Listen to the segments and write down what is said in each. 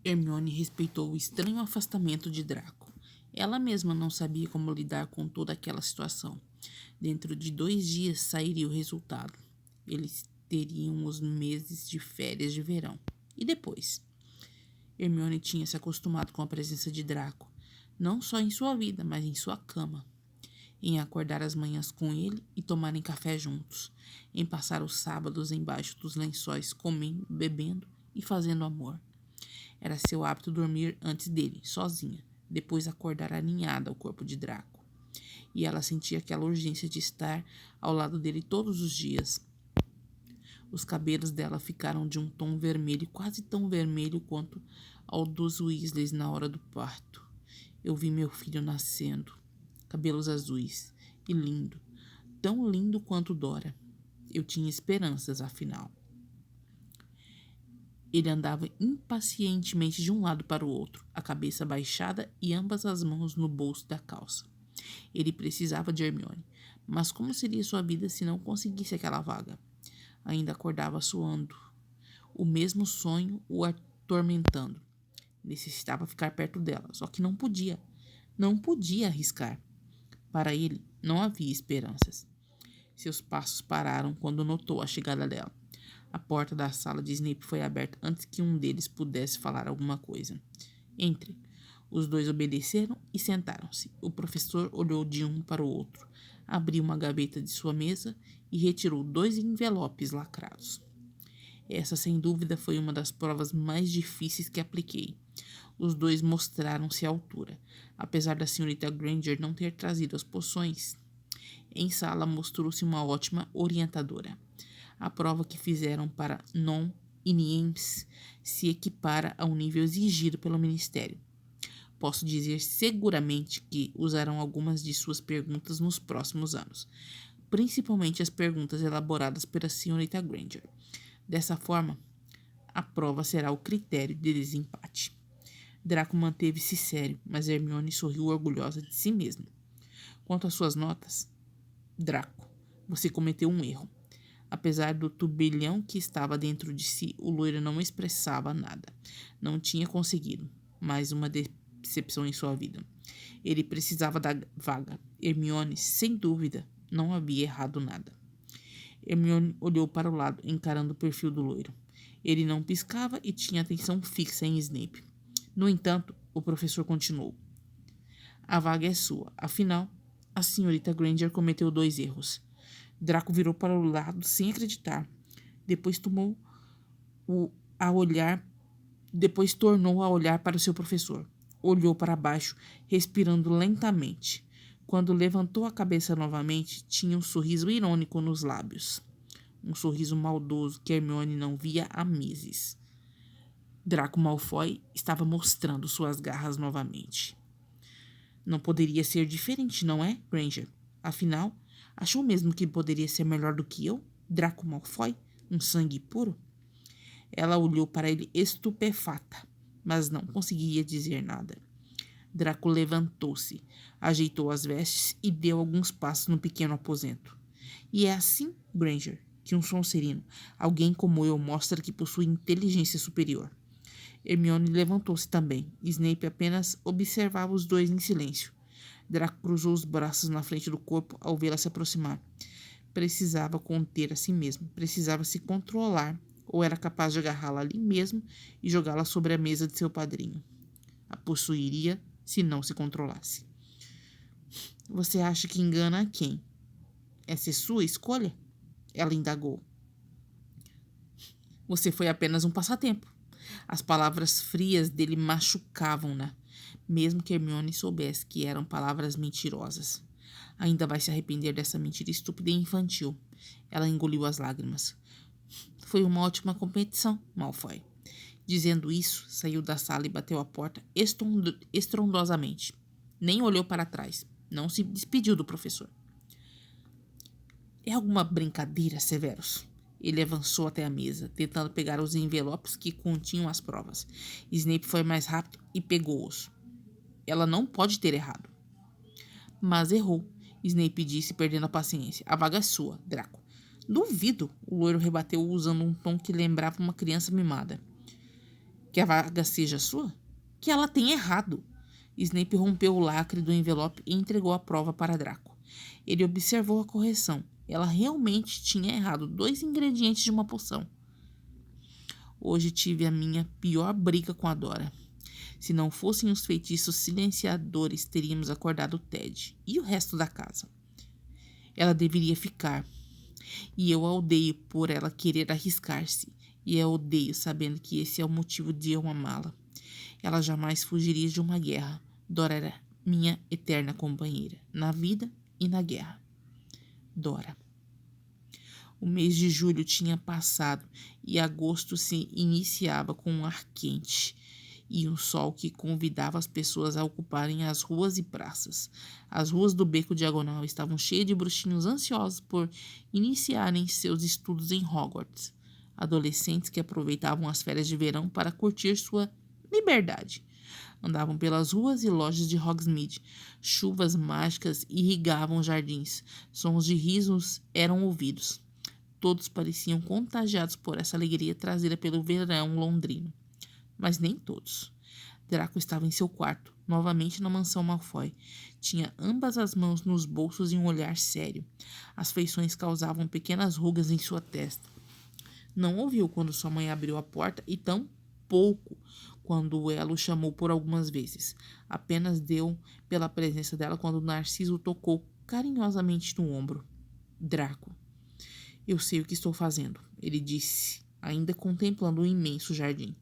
Hermione respeitou o estranho afastamento de Draco. Ela mesma não sabia como lidar com toda aquela situação. Dentro de 2 dias sairia o resultado. Eles teriam os meses de férias de verão. E depois? Hermione tinha se acostumado com a presença de Draco, não só em sua vida, mas em sua cama. Em acordar as manhãs com ele e tomarem café juntos. Em passar os sábados embaixo dos lençóis, comendo, bebendo e fazendo amor. Era seu hábito dormir antes dele, sozinha, depois acordar aninhada ao corpo de Draco. E ela sentia aquela urgência de estar ao lado dele todos os dias. Os cabelos dela ficaram de um tom vermelho, quase tão vermelho quanto ao dos Weasleys na hora do parto. Eu vi meu filho nascendo, cabelos azuis e lindo, tão lindo quanto Dora. Eu tinha esperanças, afinal. Ele andava impacientemente de um lado para o outro, a cabeça baixada e ambas as mãos no bolso da calça. Ele precisava de Hermione, mas como seria sua vida se não conseguisse aquela vaga? Ainda acordava suando. O mesmo sonho o atormentando. Necessitava ficar perto dela, só que não podia. Não podia arriscar. Para ele, não havia esperanças. Seus passos pararam quando notou a chegada dela. A porta da sala de Snape foi aberta antes que um deles pudesse falar alguma coisa. Entre. Os dois obedeceram e sentaram-se. O professor olhou de um para o outro, abriu uma gaveta de sua mesa e retirou 2 envelopes lacrados. Essa, sem dúvida, foi uma das provas mais difíceis que apliquei. Os dois mostraram-se à altura, apesar da senhorita Granger não ter trazido as poções. Em sala mostrou-se uma ótima orientadora. A prova que fizeram para Non e Niems se equipara ao nível exigido pelo Ministério. Posso dizer seguramente que usarão algumas de suas perguntas nos próximos anos, principalmente as perguntas elaboradas pela senhorita Granger. Dessa forma, a prova será o critério de desempate. Draco manteve-se sério, mas Hermione sorriu orgulhosa de si mesma. Quanto às suas notas, Draco, você cometeu um erro. Apesar do turbilhão que estava dentro de si, o loiro não expressava nada. Não tinha conseguido mais uma decepção em sua vida. Ele precisava da vaga. Hermione, sem dúvida, não havia errado nada. Hermione olhou para o lado, encarando o perfil do loiro. Ele não piscava e tinha atenção fixa em Snape. No entanto, o professor continuou. A vaga é sua. Afinal, a senhorita Granger cometeu 2 erros. Draco virou para o lado sem acreditar. Depois tornou a olhar para o seu professor. Olhou para baixo, respirando lentamente. Quando levantou a cabeça novamente, tinha um sorriso irônico nos lábios. Um sorriso maldoso que Hermione não via há meses. Draco Malfoy estava mostrando suas garras novamente. Não poderia ser diferente, não é, Granger? Afinal, achou mesmo que poderia ser melhor do que eu, Draco Malfoy, um sangue puro? Ela olhou para ele estupefata, mas não conseguia dizer nada. Draco levantou-se, ajeitou as vestes e deu alguns passos no pequeno aposento. E é assim, Granger, que um Sonserino, alguém como eu, mostra que possui inteligência superior. Hermione levantou-se também. Snape apenas observava os dois em silêncio. Draco cruzou os braços na frente do corpo ao vê-la se aproximar. Precisava conter a si mesmo, precisava se controlar, ou era capaz de agarrá-la ali mesmo e jogá-la sobre a mesa de seu padrinho. A possuiria se não se controlasse. Você acha que engana a quem? Essa é sua escolha? Ela indagou. Você foi apenas um passatempo. As palavras frias dele machucavam-na, mesmo que Hermione soubesse que eram palavras mentirosas. Ainda vai se arrepender dessa mentira estúpida e infantil. Ela engoliu as lágrimas. Foi uma ótima competição, Malfoy. Dizendo isso, saiu da sala e bateu a porta estrondosamente. Nem olhou para trás. Não se despediu do professor. É alguma brincadeira, Severus? Ele avançou até a mesa, tentando pegar os envelopes que continham as provas. Snape foi mais rápido e pegou-os. Ela não pode ter errado. Mas errou, Snape disse, perdendo a paciência. A vaga é sua, Draco. Duvido, o loiro rebateu usando um tom que lembrava uma criança mimada. Que a vaga seja sua? Que ela tem errado. Snape rompeu o lacre do envelope e entregou a prova para Draco. Ele observou a correção. Ela realmente tinha errado 2 ingredientes de uma poção. Hoje tive a minha pior briga com a Dora. Se não fossem os feitiços silenciadores, teríamos acordado Ted e o resto da casa. Ela deveria ficar. E eu a odeio por ela querer arriscar-se. E a odeio sabendo que esse é o motivo de eu amá-la. Ela jamais fugiria de uma guerra. Dora era minha eterna companheira, na vida e na guerra. Dora. O mês de julho tinha passado e agosto se iniciava com um ar quente e um sol que convidava as pessoas a ocuparem as ruas e praças. As ruas do Beco Diagonal estavam cheias de bruxinhos ansiosos por iniciarem seus estudos em Hogwarts. Adolescentes que aproveitavam as férias de verão para curtir sua liberdade. Andavam pelas ruas e lojas de Hogsmeade. Chuvas mágicas irrigavam jardins. Sons de risos eram ouvidos. Todos pareciam contagiados por essa alegria trazida pelo verão londrino. Mas nem todos. Draco estava em seu quarto, novamente na mansão Malfoy. Tinha ambas as mãos nos bolsos e um olhar sério. As feições causavam pequenas rugas em sua testa. Não ouviu quando sua mãe abriu a porta e tão pouco quando ela o chamou por algumas vezes. Apenas deu pela presença dela quando Narciso o tocou carinhosamente no ombro. Draco. Eu sei o que estou fazendo, ele disse, ainda contemplando o imenso jardim.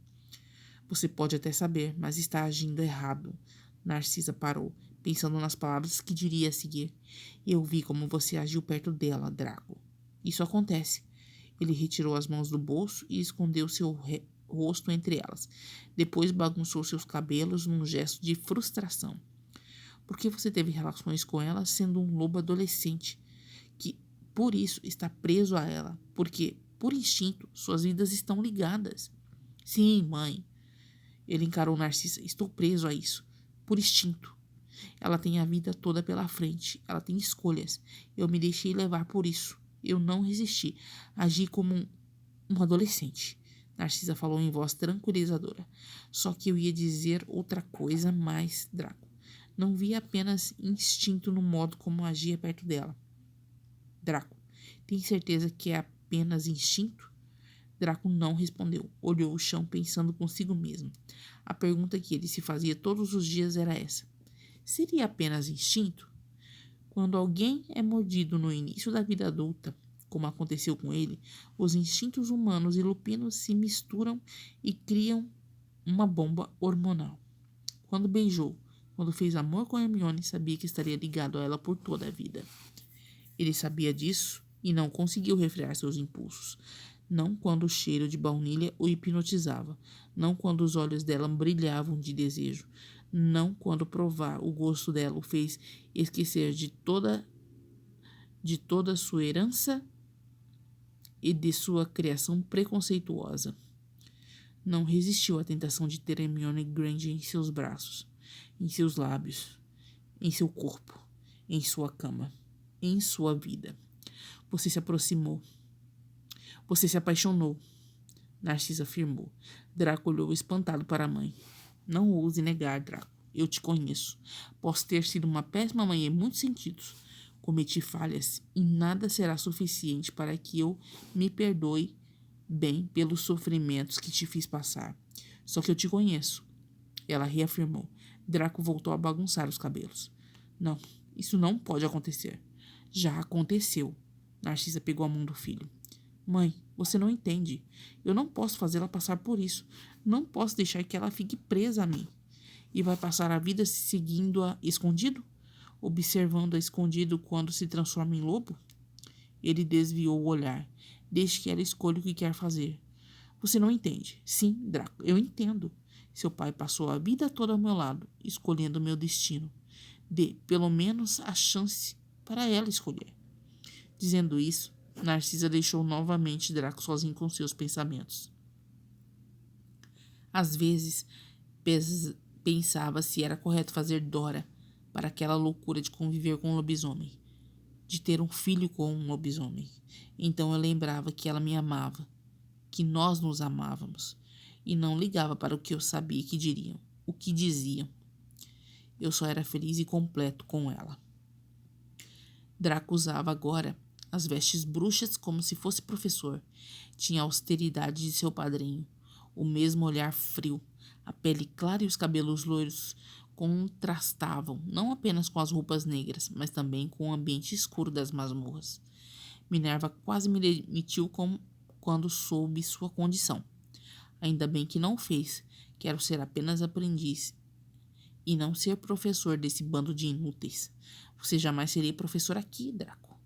Você pode até saber, mas está agindo errado. Narcisa parou, pensando nas palavras que diria a seguir. Eu vi como você agiu perto dela, Draco. Isso acontece. Ele retirou as mãos do bolso e escondeu seu rosto entre elas. Depois bagunçou seus cabelos num gesto de frustração. Por que você teve relações com ela sendo um lobo adolescente? Que por isso está preso a ela. Porque, por instinto, suas vidas estão ligadas. Sim, mãe. Ele encarou Narcisa. Estou preso a isso. Por instinto. Ela tem a vida toda pela frente. Ela tem escolhas. Eu me deixei levar por isso. Eu não resisti. Agi como um adolescente. Narcisa falou em voz tranquilizadora. Só que eu ia dizer outra coisa mais, Draco. Não via apenas instinto no modo como agia perto dela. Draco, tem certeza que é apenas instinto? Draco não respondeu. Olhou o chão pensando consigo mesmo. A pergunta que ele se fazia todos os dias era essa. Seria apenas instinto? Quando alguém é mordido no início da vida adulta, como aconteceu com ele, os instintos humanos e lupinos se misturam e criam uma bomba hormonal. Quando beijou, quando fez amor com Hermione, sabia que estaria ligado a ela por toda a vida. Ele sabia disso e não conseguiu refrear seus impulsos. Não quando o cheiro de baunilha o hipnotizava. Não quando os olhos dela brilhavam de desejo. Não quando provar o gosto dela o fez esquecer de toda sua herança e de sua criação preconceituosa. Não resistiu à tentação de ter Hermione Granger em seus braços, em seus lábios, em seu corpo, em sua cama, em sua vida. Você se aproximou. Você se apaixonou. Narcisa afirmou. Draco olhou espantado para a mãe. Não ouse negar, Draco. Eu te conheço. Posso ter sido uma péssima mãe em muitos sentidos. Cometi falhas e nada será suficiente para que eu me perdoe bem pelos sofrimentos que te fiz passar. Só que eu te conheço. Ela reafirmou. Draco voltou a bagunçar os cabelos. Não, isso não pode acontecer. Já aconteceu. Narcisa pegou a mão do filho. Mãe, você não entende. Eu não posso fazê-la passar por isso. Não posso deixar que ela fique presa a mim. E vai passar a vida seguindo-a escondido? Observando-a escondido quando se transforma em lobo? Ele desviou o olhar. Deixe que ela escolha o que quer fazer. Você não entende. Sim, Draco, eu entendo. Seu pai passou a vida toda ao meu lado, escolhendo o meu destino. Dê, pelo menos, a chance para ela escolher. Dizendo isso, Narcisa deixou novamente Draco sozinho com seus pensamentos. Às vezes, pensava se era correto fazer Dora para aquela loucura de conviver com um lobisomem, de ter um filho com um lobisomem. Então eu lembrava que ela me amava, que nós nos amávamos. e não ligava para o que eu sabia que diriam, o que diziam. Eu só era feliz e completo com ela. Draco usava agora as vestes bruxas como se fosse professor. Tinha a austeridade de seu padrinho, o mesmo olhar frio, a pele clara e os cabelos loiros contrastavam não apenas com as roupas negras, mas também com o ambiente escuro das masmorras. Minerva quase me demitiu quando soube sua condição. Ainda bem que não o fez. Quero ser apenas aprendiz e não ser professor desse bando de inúteis. Você jamais seria professor aqui, Draco.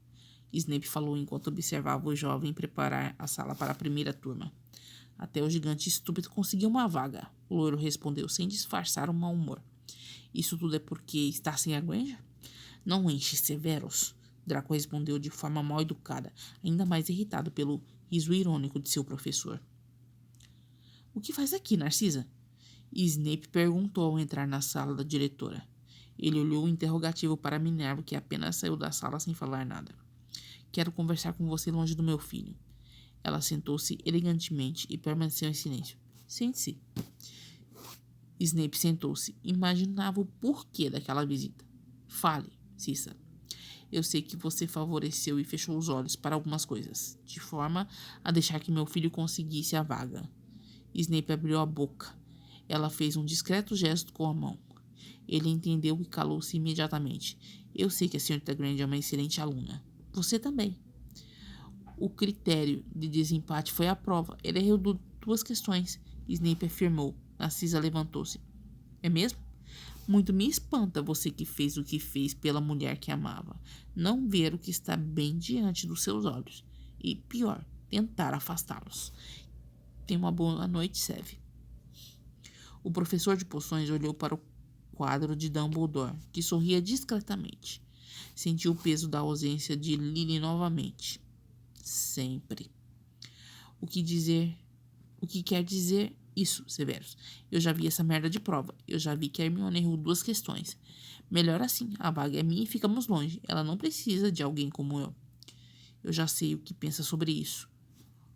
Snape falou enquanto observava o jovem preparar a sala para a primeira turma. Até o gigante estúpido conseguiu uma vaga, o loiro respondeu sem disfarçar o mau humor. Isso tudo é porque está sem a Granger? Não enche, Severus. Draco respondeu de forma mal educada, ainda mais irritado pelo riso irônico de seu professor. O que faz aqui, Narcisa? Snape perguntou ao entrar na sala da diretora. Ele olhou interrogativo para Minerva, que apenas saiu da sala sem falar nada. Quero conversar com você longe do meu filho. Ela sentou-se elegantemente e permaneceu em silêncio. Sente-se. Snape sentou-se. Imaginava o porquê daquela visita. Fale, Cissa. Eu sei que você favoreceu e fechou os olhos para algumas coisas, de forma a deixar que meu filho conseguisse a vaga. Snape abriu a boca. Ela fez um discreto gesto com a mão. Ele entendeu e calou-se imediatamente. Eu sei que a senhorita Granger é uma excelente aluna. Você também. O critério de desempate foi a prova. Ele errou duas questões. Snape afirmou. Narcisa levantou-se. É mesmo? Muito me espanta você que fez o que fez pela mulher que amava. Não ver o que está bem diante dos seus olhos. E, pior, tentar afastá-los. Tenha uma boa noite, Seve. O professor de poções olhou para o quadro de Dumbledore, que sorria discretamente. Sentiu o peso da ausência de Lily novamente. Sempre. O que quer dizer isso, Severus? Eu já vi essa merda de prova. Eu já vi que a Hermione errou duas questões. Melhor assim, a vaga é minha e ficamos longe. Ela não precisa de alguém como eu. Eu já sei o que pensa sobre isso.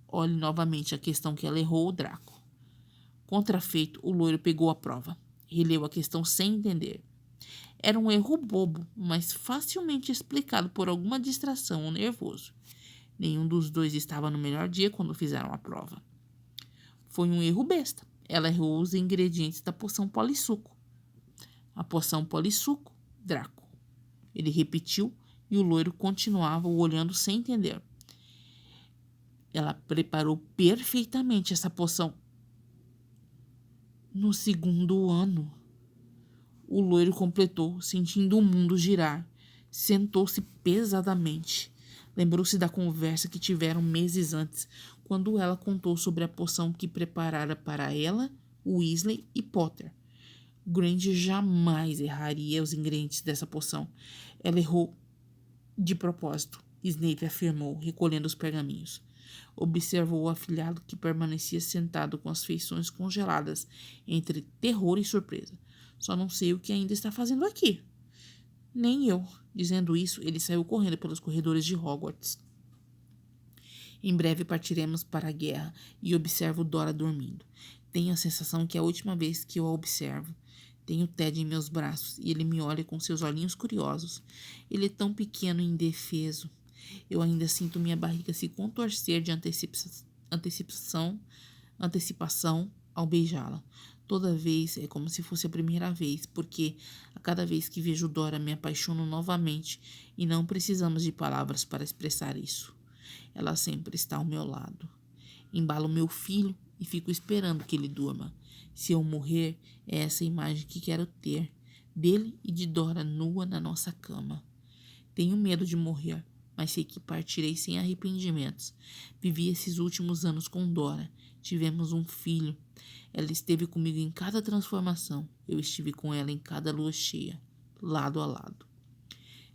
Olhe novamente a questão que ela errou, o Draco. Contrafeito, o loiro pegou a prova. Releu a questão sem entender. Era um erro bobo, mas facilmente explicado por alguma distração ou nervoso. Nenhum dos dois estava no melhor dia quando fizeram a prova. Foi um erro besta. Ela errou os ingredientes da poção polissuco. A poção polissuco, Draco. Ele repetiu e o loiro continuava o olhando sem entender. Ela preparou perfeitamente essa poção. No segundo ano, o loiro completou, sentindo o mundo girar. Sentou-se pesadamente. Lembrou-se da conversa que tiveram meses antes, quando ela contou sobre a poção que preparara para ela, Weasley e Potter. Granger jamais erraria os ingredientes dessa poção. Ela errou de propósito, Snape afirmou, recolhendo os pergaminhos. Observou o afilhado que permanecia sentado com as feições congeladas, entre terror e surpresa. Só não sei o que ainda está fazendo aqui. Nem eu. Dizendo isso, ele saiu correndo pelos corredores de Hogwarts. Em breve partiremos para a guerra e observo Dora dormindo. Tenho a sensação que é a última vez que eu a observo. Tenho Ted em meus braços e ele me olha com seus olhinhos curiosos. Ele é tão pequeno e indefeso. Eu ainda sinto minha barriga se contorcer de antecipação ao beijá-la. Toda vez é como se fosse a primeira vez, porque a cada vez que vejo Dora me apaixono novamente e não precisamos de palavras para expressar isso. Ela sempre está ao meu lado. Embalo meu filho e fico esperando que ele durma. Se eu morrer, é essa imagem que quero ter, dele e de Dora nua na nossa cama. Tenho medo de morrer, mas sei que partirei sem arrependimentos. Vivi esses últimos anos com Dora. Tivemos um filho. Ela esteve comigo em cada transformação. Eu estive com ela em cada lua cheia, lado a lado.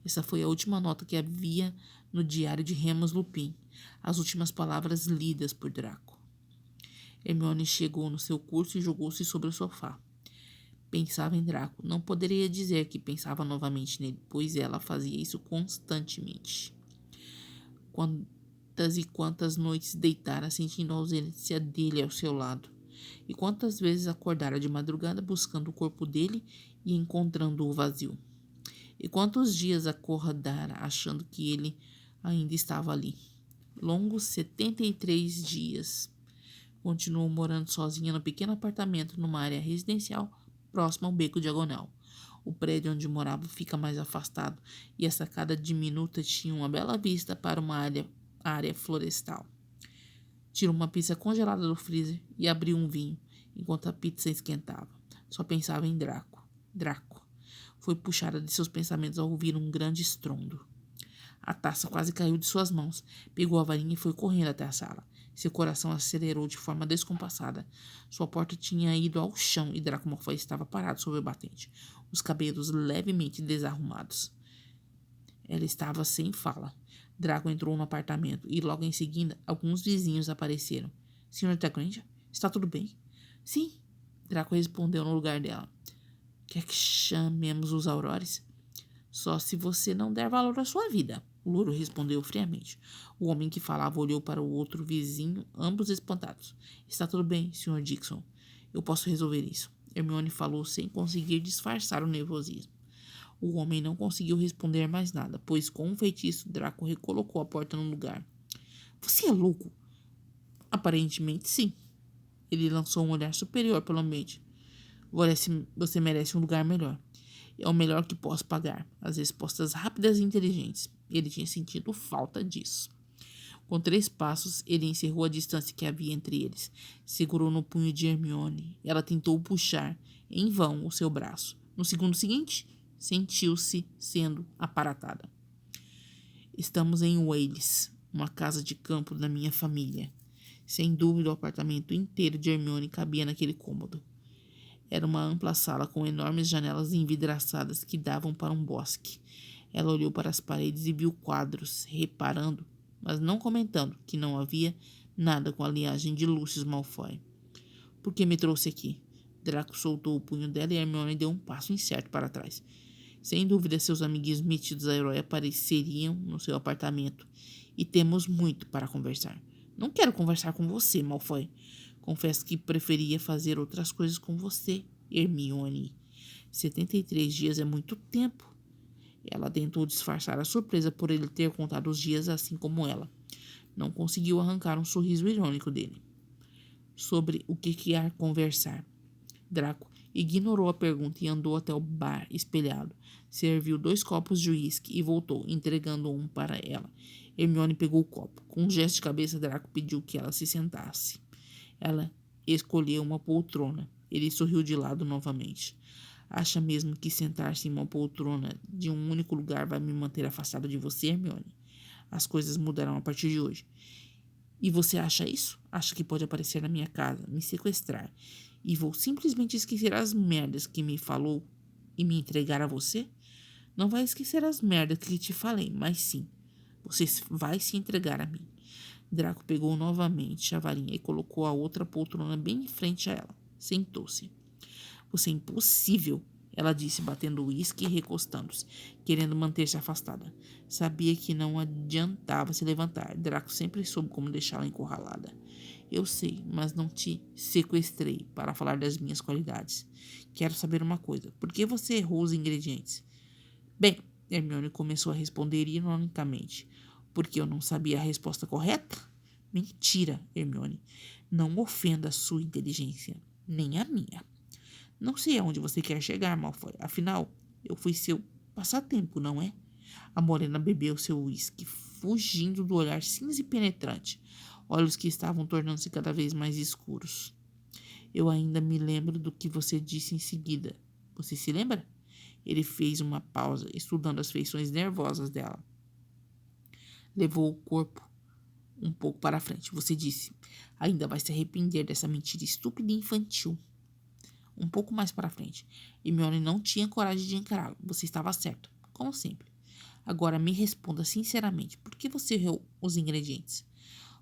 Essa foi a última nota que havia no diário de Remus Lupin. As últimas palavras lidas por Draco. Hermione chegou no seu curso e jogou-se sobre o sofá. Pensava em Draco. Não poderia dizer que pensava novamente nele, pois ela fazia isso constantemente. Quantas e quantas noites deitara sentindo a ausência dele ao seu lado. E quantas vezes acordara de madrugada buscando o corpo dele e encontrando-o vazio. E quantos dias acordara achando que ele ainda estava ali. Longos 73 dias. Continuou morando sozinha no pequeno apartamento numa área residencial próxima ao beco diagonal. O prédio onde morava fica mais afastado e a sacada diminuta tinha uma bela vista para uma área florestal. Tirou uma pizza congelada do freezer e abriu um vinho enquanto a pizza esquentava. Só pensava em Draco. Draco. Foi puxada de seus pensamentos ao ouvir um grande estrondo. A taça quase caiu de suas mãos. Pegou a varinha e foi correndo até a sala. Seu coração acelerou de forma descompassada. Sua porta tinha ido ao chão e Draco Malfoy estava parado sobre o batente, os cabelos levemente desarrumados. Ela estava sem fala. Draco entrou no apartamento e logo em seguida alguns vizinhos apareceram. Senhorita Granger, está tudo bem? Sim, Draco respondeu no lugar dela. Quer que chamemos os Aurores? Só se você não der valor à sua vida, o louro respondeu friamente. O homem que falava olhou para o outro vizinho, ambos espantados. Está tudo bem, Sr. Dixon. Eu posso resolver isso. Hermione falou sem conseguir disfarçar o nervosismo. O homem não conseguiu responder mais nada, pois com um feitiço Draco recolocou a porta no lugar. Você é louco? Aparentemente sim. Ele lançou um olhar superior pelo ambiente. Você merece um lugar melhor. É o melhor que posso pagar. As respostas rápidas e inteligentes. Ele tinha sentido falta disso. Com 3 passos, ele encerrou a distância que havia entre eles. Segurou no punho de Hermione. Ela tentou puxar, em vão, o seu braço. No segundo seguinte, sentiu-se sendo aparatada. Estamos em Wales, uma casa de campo da minha família. Sem dúvida, o apartamento inteiro de Hermione cabia naquele cômodo. Era uma ampla sala com enormes janelas envidraçadas que davam para um bosque. Ela olhou para as paredes e viu quadros, reparando, mas não comentando, que não havia nada com a linhagem de Lucius Malfoy. Por que me trouxe aqui? Draco soltou o punho dela e Hermione deu um passo incerto para trás. Sem dúvida, seus amiguinhos metidos a herói apareceriam no seu apartamento. E temos muito para conversar. Não quero conversar com você, Malfoy. Confesso que preferia fazer outras coisas com você, Hermione. 73 dias é muito tempo. Ela tentou disfarçar a surpresa por ele ter contado os dias assim como ela. Não conseguiu arrancar um sorriso irônico dele. Sobre o que quer conversar? Draco ignorou a pergunta e andou até o bar espelhado. Serviu 2 copos de uísque e voltou, entregando um para ela. Hermione pegou o copo. Com um gesto de cabeça, Draco pediu que ela se sentasse. Ela escolheu uma poltrona. Ele sorriu de lado novamente. Acha mesmo que sentar-se em uma poltrona de um único lugar vai me manter afastado de você, Hermione? As coisas mudarão a partir de hoje. E você acha isso? Acha que pode aparecer na minha casa, me sequestrar, e vou simplesmente esquecer as merdas que me falou e me entregar a você? Não vai esquecer as merdas que te falei, mas sim, você vai se entregar a mim. Draco pegou novamente a varinha e colocou a outra poltrona bem em frente a ela. Sentou-se. Você é impossível, ela disse, batendo o uísque e recostando-se, querendo manter-se afastada. Sabia que não adiantava se levantar. Draco sempre soube como deixá-la encurralada. Eu sei, mas não te sequestrei para falar das minhas qualidades. Quero saber uma coisa. Por que você errou os ingredientes? Bem, Hermione começou a responder ironicamente. Porque eu não sabia a resposta correta? Mentira, Hermione. Não ofenda a sua inteligência, nem a minha. Não sei aonde você quer chegar, Malfoy. Afinal, eu fui seu passatempo, não é? A morena bebeu seu uísque, fugindo do olhar cinza e penetrante, olhos que estavam tornando-se cada vez mais escuros. Eu ainda me lembro do que você disse em seguida. Você se lembra? Ele fez uma pausa, estudando as feições nervosas dela. Levou o corpo um pouco para a frente. Você disse, ainda vai se arrepender dessa mentira estúpida e infantil. Um pouco mais para frente. Hermione não tinha coragem de encará-lo. Você estava certo, como sempre. Agora me responda sinceramente. Por que você errou os ingredientes?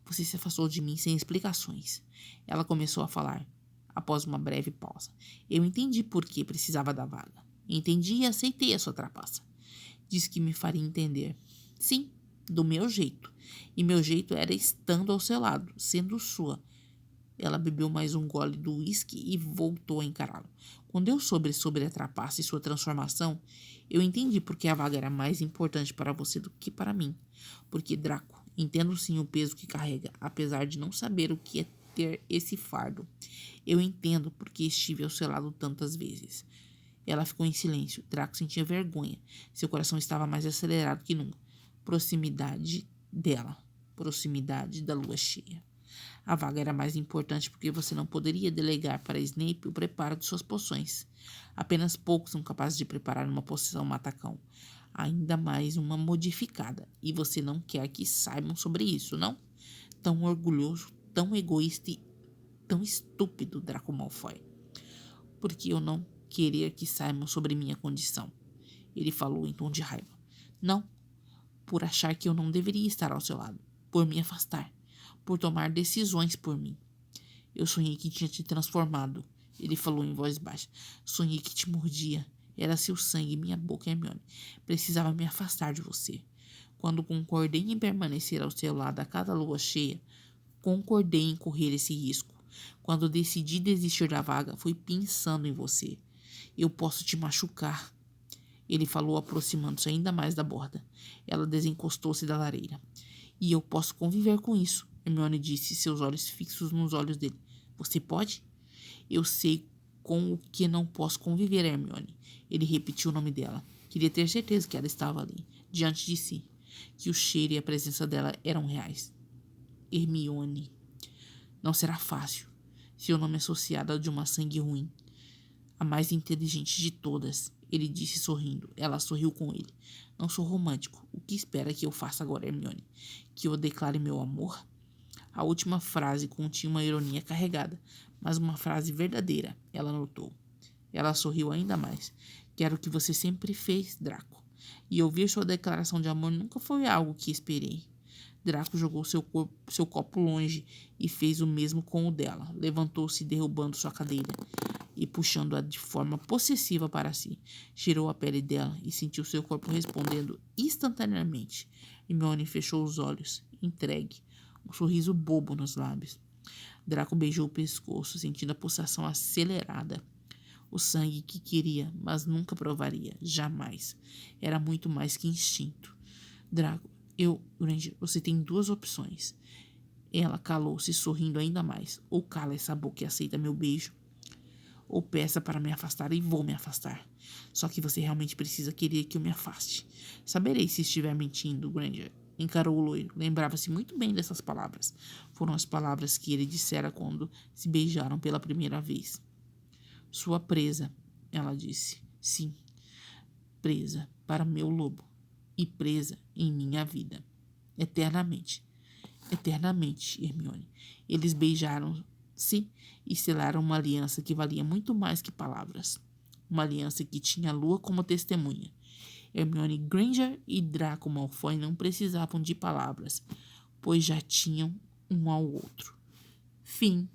Você se afastou de mim sem explicações. Ela começou a falar, após uma breve pausa. Eu entendi por que precisava da vaga. Entendi e aceitei a sua trapaça. Disse que me faria entender. Sim, do meu jeito. E meu jeito era estando ao seu lado, sendo sua. Ela bebeu mais um gole do uísque e voltou a encará-lo. Quando eu soube sobre a trapaça e sua transformação, eu entendi por que a vaga era mais importante para você do que para mim. Porque, Draco, entendo sim o peso que carrega, apesar de não saber o que é ter esse fardo. Eu entendo porque estive ao seu lado tantas vezes. Ela ficou em silêncio. Draco sentia vergonha. Seu coração estava mais acelerado que nunca. Proximidade dela. Proximidade da lua cheia. A vaga era mais importante porque você não poderia delegar para Snape o preparo de suas poções. Apenas poucos são capazes de preparar uma poção matacão. Ainda mais uma modificada. E você não quer que saibam sobre isso, não? Tão orgulhoso, tão egoísta e tão estúpido, Draco Malfoy. Porque eu não querer que saibam sobre minha condição. Ele falou em tom de raiva. Não, por achar que eu não deveria estar ao seu lado. Por me afastar. Por tomar decisões por mim. Eu sonhei que tinha te transformado. Ele falou em voz baixa. Sonhei que te mordia. Era seu sangue, minha boca, Hermione. Precisava me afastar de você. Quando concordei em permanecer ao seu lado a cada lua cheia, concordei em correr esse risco. Quando decidi desistir da vaga, foi pensando em você. Eu posso te machucar. Ele falou, aproximando-se ainda mais da borda. Ela desencostou-se da lareira. E eu posso conviver com isso, Hermione disse, seus olhos fixos nos olhos dele. Você pode? Eu sei com o que não posso conviver, Hermione. Ele repetiu o nome dela. Queria ter certeza que ela estava ali, diante de si. Que o cheiro e a presença dela eram reais. Hermione. Não será fácil. Seu nome é associado ao de uma sangue ruim. A mais inteligente de todas, ele disse sorrindo. Ela sorriu com ele. Não sou romântico. O que espera que eu faça agora, Hermione? Que eu declare meu amor? A última frase continha uma ironia carregada, mas uma frase verdadeira, ela notou. Ela sorriu ainda mais. Quero o que você sempre fez, Draco. E ouvir sua declaração de amor nunca foi algo que esperei. Draco jogou seu copo longe e fez o mesmo com o dela. Levantou-se, derrubando sua cadeira e puxando-a de forma possessiva para si. Cheirou a pele dela e sentiu seu corpo respondendo instantaneamente. Hermione fechou os olhos, entregue, um sorriso bobo nos lábios. Draco beijou o pescoço, sentindo a pulsação acelerada. O sangue que queria, mas nunca provaria, jamais. Era muito mais que instinto. Draco, Granger, você tem duas opções. Ela calou-se, sorrindo ainda mais. Ou cala essa boca e aceita meu beijo, ou peça para me afastar e vou me afastar. Só que você realmente precisa querer que eu me afaste. Saberei se estiver mentindo, Granger. Encarou o loiro. Lembrava-se muito bem dessas palavras. Foram as palavras que ele dissera quando se beijaram pela primeira vez. Sua presa, ela disse. Sim, presa para meu lobo. E presa em minha vida. Eternamente. Eternamente, Hermione. Eles beijaram-se e selaram uma aliança que valia muito mais que palavras. Uma aliança que tinha a lua como testemunha. Hermione Granger e Draco Malfoy não precisavam de palavras, pois já tinham um ao outro. Fim.